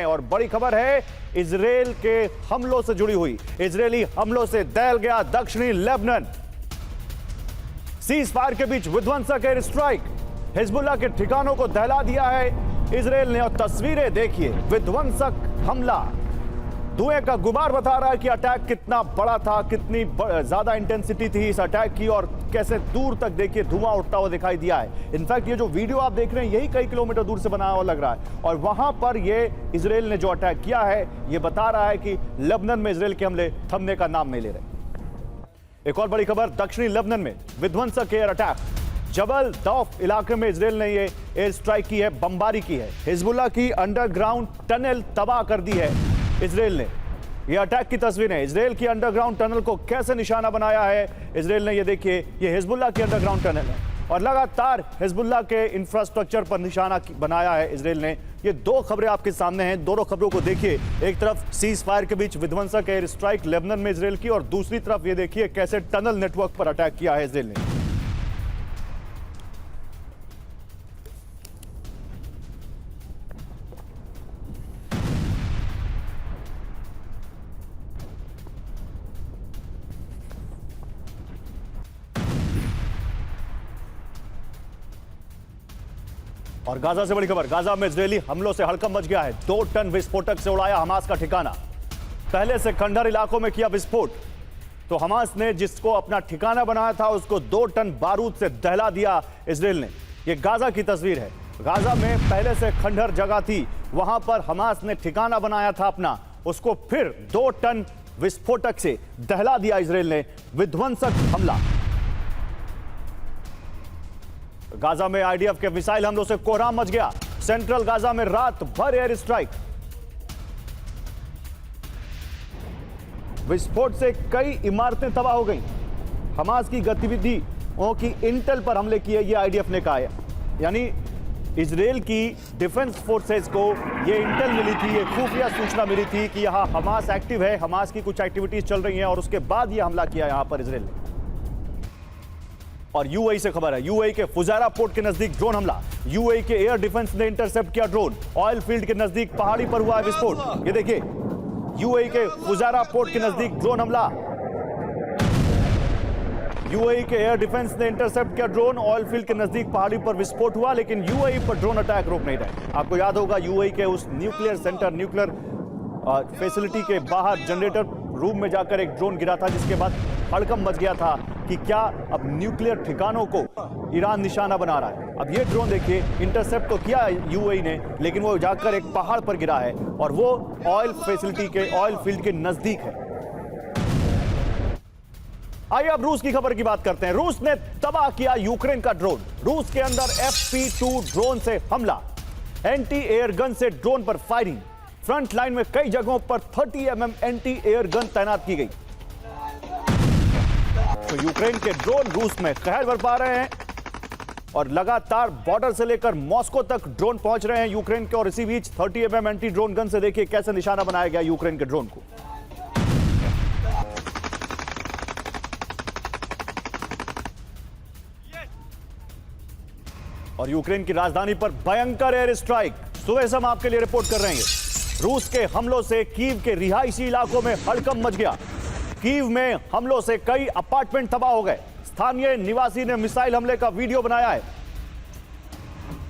और बड़ी खबर है इजराइल के हमलों से जुड़ी हुई। इजरायली हमलों से दहल गया दक्षिणी लेबनान। सीज फायर के बीच विध्वंसक एयर स्ट्राइक, हिजबुल्लाह के ठिकानों को दहला दिया है इजराइल ने। और तस्वीरें देखिए, विध्वंसक हमला, धुएं का गुबार बता रहा है कि अटैक कितना बड़ा था, कितनी ज्यादा इंटेंसिटी थी इस अटैक की और कैसे दूर तक देखिए धुआं उठता हुआ दिखाई दिया है। इनफैक्ट ये जो वीडियो आप देख रहे हैं यही कई किलोमीटर दूर से बनाया हुआ लग रहा है और वहां पर ये इजराइल ने जो अटैक किया है ये बता रहा है कि लेबनान में इजराइल के हमले थमने का नाम नहीं ले रहे। एक और बड़ी खबर, दक्षिणी लेबनान में विध्वंसक एयर अटैक। जबल दौफ इलाके में इजराइल ने ये एयर स्ट्राइक की है, बमबारी की है। हिजबुल्लाह की अंडरग्राउंड टनल तबाह कर दी है इजराइल ने। यह अटैक की तस्वीर है, इजराइल की अंडरग्राउंड टनल को कैसे निशाना बनाया है इजराइल ने। ये देखिए, ये हिजबुल्लाह की अंडरग्राउंड टनल है और लगातार हिजबुल्लाह के इंफ्रास्ट्रक्चर पर निशाना बनाया है इजराइल ने। ये दो खबरें आपके सामने हैं, दोनों खबरों को देखिए। एक तरफ सीज फायर के बीच विध्वंसक एयर स्ट्राइक लेबनान में इजराइल की और दूसरी तरफ ये देखिए कैसे टनल नेटवर्क पर अटैक किया है इजराइल ने। और गाजा से बड़ी खबर, गाजा में इजरायली हमलों से हड़कंप मच गया है। 2 टन विस्फोटक से उड़ाया हमास का ठिकाना। पहले से खंडहर इलाकों में किया विस्फोट तो हमास ने जिसको अपना ठिकाना बनाया था उसको 2 टन बारूद से दहला दिया इजराइल ने। यह गाजा की तस्वीर है। गाजा में पहले से खंडहर जगह थी, वहां पर हमास ने ठिकाना बनाया था अपना, उसको फिर 2 टन विस्फोटक से दहला दिया इजराइल ने। विध्वंसक हमला। गाजा में आईडीएफ के मिसाइल हमलों से कोहराम मच गया। सेंट्रल गाजा में रात भर एयर स्ट्राइक। विस्फोट से कई इमारतें तबाह हो गई। हमास की गतिविधियों की इंटेल पर हमले किए, ये आईडीएफ ने कहा है। यानी इजराइल की डिफेंस फोर्सेस को ये इंटेल मिली थी, ये खुफिया सूचना मिली थी कि यहां हमास एक्टिव है, हमास की कुछ एक्टिविटीज चल रही हैं और उसके बाद यह हमला किया यहां पर इजराइल ने। और यूएई से खबर है, यूएई के फुजारा पोर्ट के नजदीक ड्रोन हमला। यूएई के एयर डिफेंस ने इंटरसेप्ट किया ड्रोन। ऑयल फील्ड के नजदीक पहाड़ी पर हुआ है विस्फोट। ये देखिए, यूएई के फुजारा पोर्ट के नजदीक ड्रोन हमला। यूएई के एयर डिफेंस ने इंटरसेप्ट किया ड्रोन। ऑयल फील्ड के नजदीक पहाड़ी पर विस्फोट हुआ, लेकिन यूएई पर ड्रोन अटैक रोक नहीं रहे। आपको याद होगा यूएई के उस न्यूक्लियर सेंटर, न्यूक्लियर फैसिलिटी के बाहर जनरेटर रूम में जाकर एक ड्रोन गिरा था, जिसके बाद हड़कंप मच गया था कि क्या अब न्यूक्लियर ठिकानों को ईरान निशाना बना रहा है। अब ये ड्रोन देखिए, इंटरसेप्ट तो किया यूएई ने, लेकिन वो जाकर एक पहाड़ पर गिरा है और वो ऑयल फैसिलिटी के, ऑयल फील्ड के नजदीक है। आइए अब रूस की खबर की बात करते हैं। रूस ने तबाह किया यूक्रेन का ड्रोन। रूस के अंदर FP2 ड्रोन से हमला, एंटी एयर गन से ड्रोन पर फायरिंग। फ्रंट लाइन में कई जगहों पर 30 mm एंटी एयर गन तैनात की गई। तो यूक्रेन के ड्रोन रूस में कहर बरपा रहे हैं और लगातार बॉर्डर से लेकर मॉस्को तक ड्रोन पहुंच रहे हैं यूक्रेन के। और इसी बीच 30 mm एंटी ड्रोन गन से देखिए कैसे निशाना बनाया गया यूक्रेन के ड्रोन को। और यूक्रेन की राजधानी पर भयंकर एयर स्ट्राइक। सुबह से हम आपके लिए रिपोर्ट कर रहे हैं। रूस के हमलों से कीव के रिहायशी इलाकों में हड़कंप मच गया। कीव में हमलों से कई अपार्टमेंट तबाह हो गए। स्थानीय निवासी ने मिसाइल हमले का वीडियो बनाया है।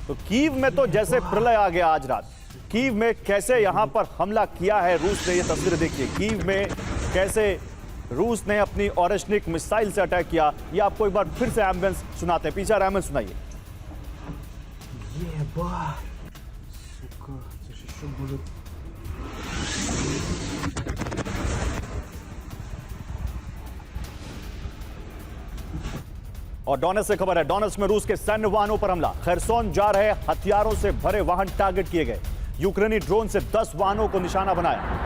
तो कीव में तो जैसे प्रलय आ गया आज रात। कीव में कैसे यहां पर हमला किया है रूस ने, ये तस्वीरें देखिए। कीव में कैसे रूस ने अपनी ऑरेशनिक मिसाइल से अटैक किया, ये आपको एक बार फिर से एम्बुलेंस सुनाते हैं। पीछे एम्बुलेंस सुनाइए। और डोनेट्स से खबर है, डोनेट्स में रूस के सैन्य वाहनों पर हमला। खैरसोन जा रहे हथियारों से भरे वाहन टारगेट किए गए। यूक्रेनी ड्रोन से 10 वाहनों को निशाना बनाया।